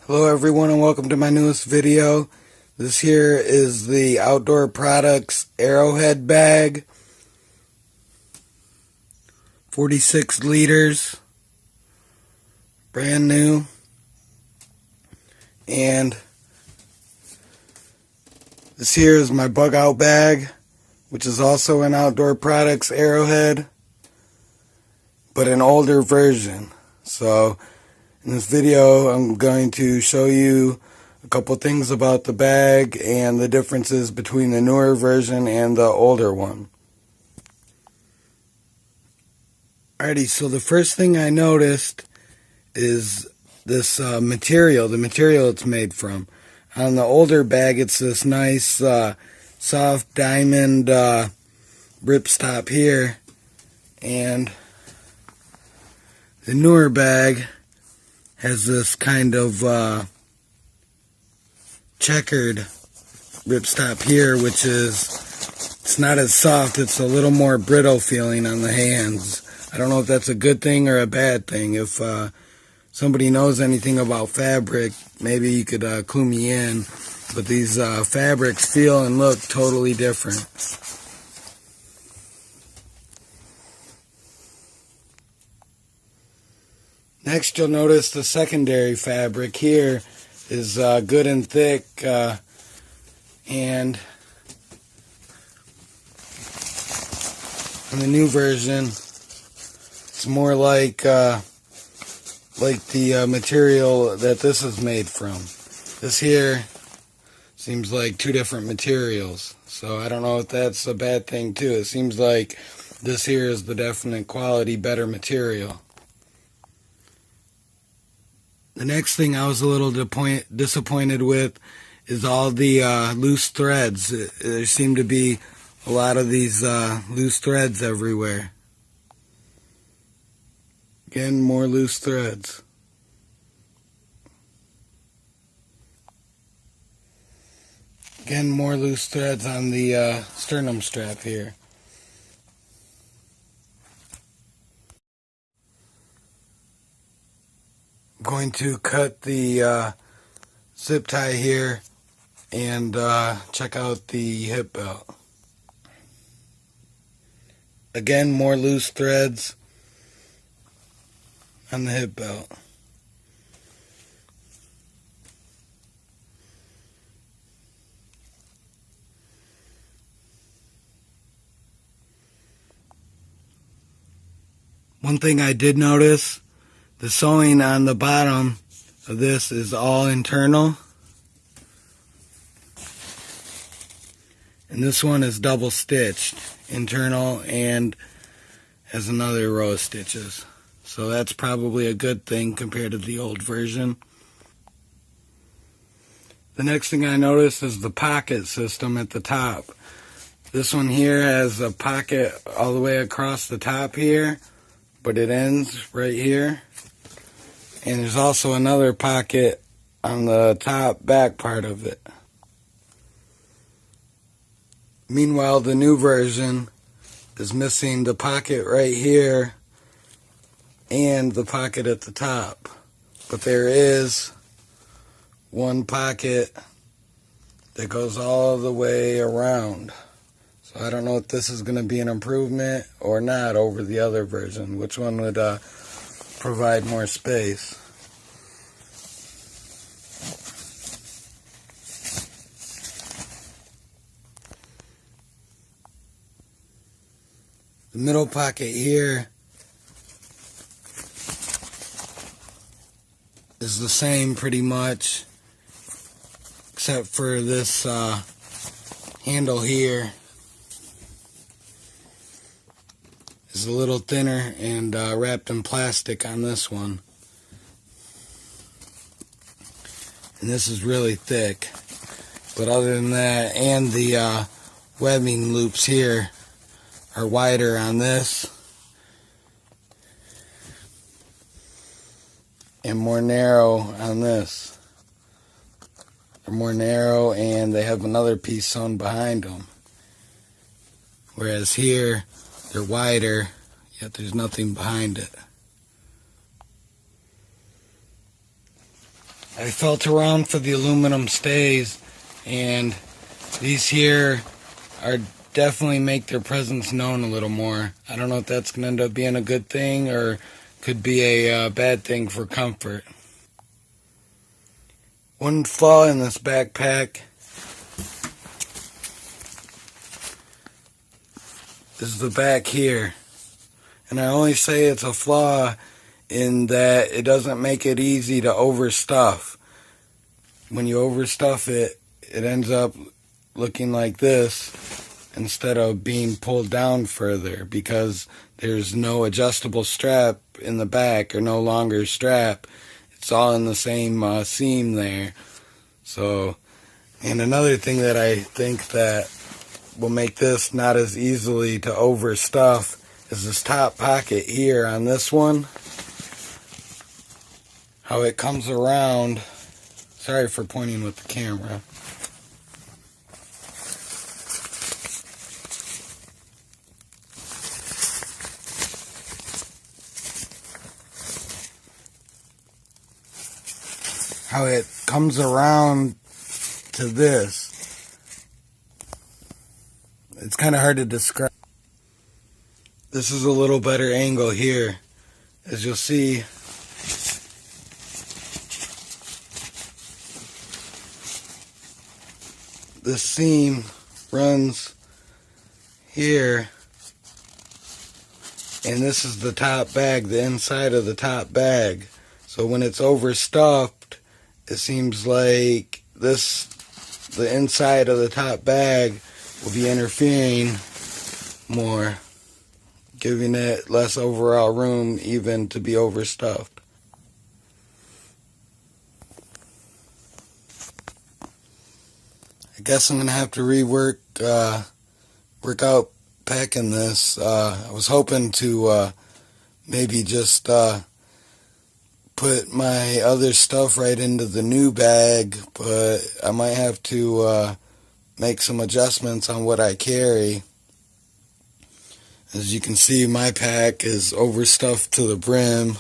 Hello everyone and welcome to my newest video. This here is the Outdoor Products Arrowhead bag. 46 liters. Brand new. And this here is my bug out bag, which is also an Outdoor Products Arrowhead, but an older version. So in this video, I'm going to show you a couple things about the bag and the differences between the newer version and the older one. Alrighty, so the first thing I noticed is this material, the material it's made from. On the older bag, it's this nice soft diamond ripstop here, and the newer bag has this kind of checkered ripstop here, which is, it's not as soft, it's a little more brittle feeling on the hands. I don't know if that's a good thing or a bad thing. If somebody knows anything about fabric, maybe you could clue me in. But these fabrics feel and look totally different. Next, you'll notice the secondary fabric here is good and thick, and in the new version, it's more like the material that this is made from. This here seems like two different materials, so I don't know if that's a bad thing too. It seems like this here is the definite quality, better material. The next thing I was a little disappointed with is all the loose threads. There seem to be a lot of these loose threads everywhere. Again, more loose threads. Again, more loose threads on the sternum strap here. I'm going to cut the zip tie here and check out the hip belt. Again, more loose threads on the hip belt. One thing I did notice, the sewing on the bottom of this is all internal. And this one is double stitched, internal, and has another row of stitches. So that's probably a good thing compared to the old version. The next thing I noticed is the pocket system at the top. This one here has a pocket all the way across the top here, but it ends right here. And there's also another pocket on the top back part of it. Meanwhile, the new version is missing the pocket right here and the pocket at the top. But there is one pocket that goes all the way around. So I don't know if this is going to be an improvement or not over the other version. Which one would provide more space? The middle pocket here is the same pretty much, except for this handle here is a little thinner and wrapped in plastic on this one. And this is really thick. But other than that, and the webbing loops here are wider on this and more narrow on this. They're more narrow, and they have another piece sewn behind them. Whereas here, they're wider, yet there's nothing behind it. I felt around for the aluminum stays, and these here are definitely make their presence known a little more. I don't know if that's going to end up being a good thing or could be a bad thing for comfort. One flaw in this backpack is the back here. And I only say it's a flaw in that it doesn't make it easy to overstuff. When you overstuff it, it ends up looking like this instead of being pulled down further because there's no adjustable strap in the back or no longer strap. It's all in the same seam there. So, and another thing that I think that will make this not as easily to overstuff is this top pocket here on this one. How it comes around. Sorry for pointing with the camera. How it comes around to this. It's kind of hard to describe. This is a little better angle here. As you'll see, this seam runs here, and this is the top bag, the inside of the top bag. So when it's overstuffed, it seems like the inside of the top bag will be interfering more, giving it less overall room even to be overstuffed. I guess I'm going to have to work out packing this. I was hoping to maybe just put my other stuff right into the new bag, but I might have to make some adjustments on what I carry. As you can see, my pack is overstuffed to the brim,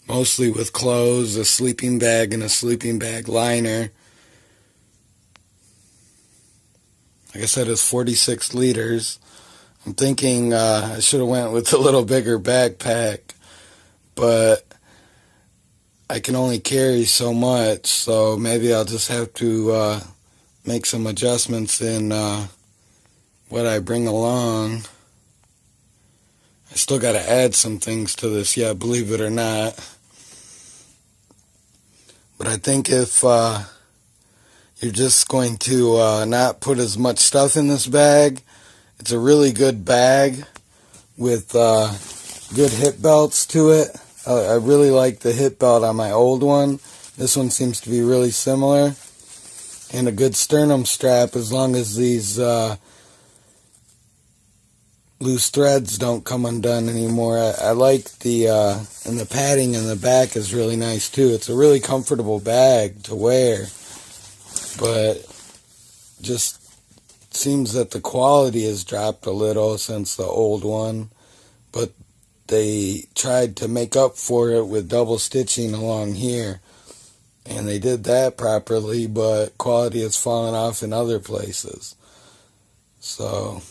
mostly with clothes, a sleeping bag, and a sleeping bag liner. Like I said, it's 46 liters. I'm thinking I should have went with a little bigger backpack, but I can only carry so much, so maybe I'll just have to make some adjustments in what I bring along. I still got to add some things to this yet, believe it or not. But I think if you're just going to not put as much stuff in this bag, it's a really good bag with good hip belts to it. I really like the hip belt on my old one. This one seems to be really similar. And a good sternum strap, as long as these loose threads don't come undone anymore. I like and the padding in the back is really nice too. It's a really comfortable bag to wear, but just seems that the quality has dropped a little since the old one, but they tried to make up for it with double stitching along here, and they did that properly, but quality has fallen off in other places. So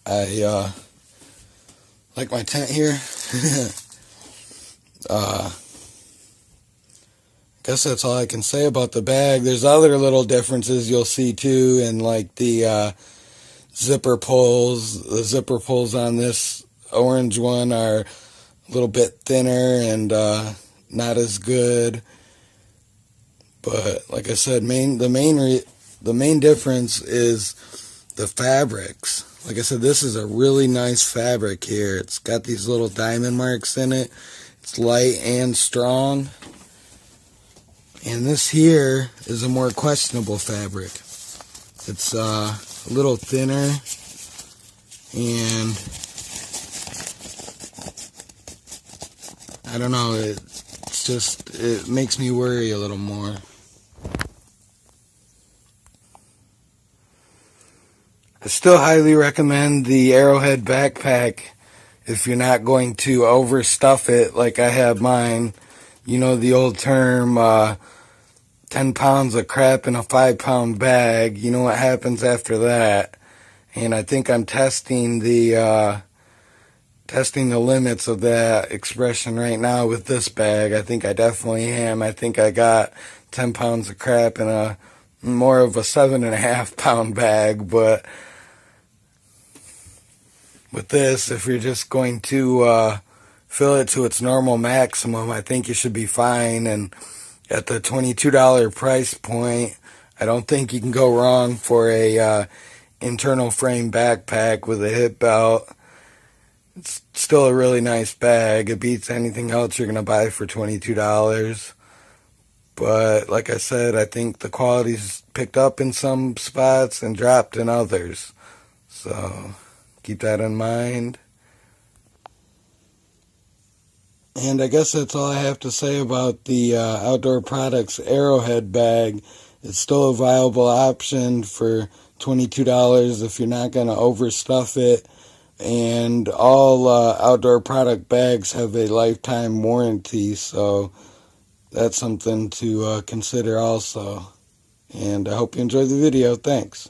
I like my tent here. Guess that's all I can say about the bag. There's other little differences you'll see too, and like the zipper pulls. The zipper pulls on this orange one are a little bit thinner and not as good. But like I said, the main difference is the fabrics. Like I said, this is a really nice fabric here. It's got these little diamond marks in it. It's light and strong. And this here is a more questionable fabric. It's a little thinner, and I don't know, it makes me worry a little more. I still highly recommend the Arrowhead backpack if you're not going to overstuff it like I have mine. You know the old term, 10 pounds of crap in a 5-pound bag. You know what happens after that. And I think I'm testing the limits of that expression right now with this bag. I think I definitely am. I think I got 10 pounds of crap in a more of a 7.5-pound bag. But with this, if you're just going to fill it to its normal maximum, I think you should be fine. And at the $22 price point, I don't think you can go wrong for a internal frame backpack with a hip belt. It's still a really nice bag. It beats anything else you're going to buy for $22. But like I said, I think the quality's picked up in some spots and dropped in others. So keep that in mind. And I guess that's all I have to say about the Outdoor Products Arrowhead bag. It's still a viable option for $22 if you're not going to overstuff it. And all outdoor product bags have a lifetime warranty, so that's something to consider also. And I hope you enjoyed the video. Thanks.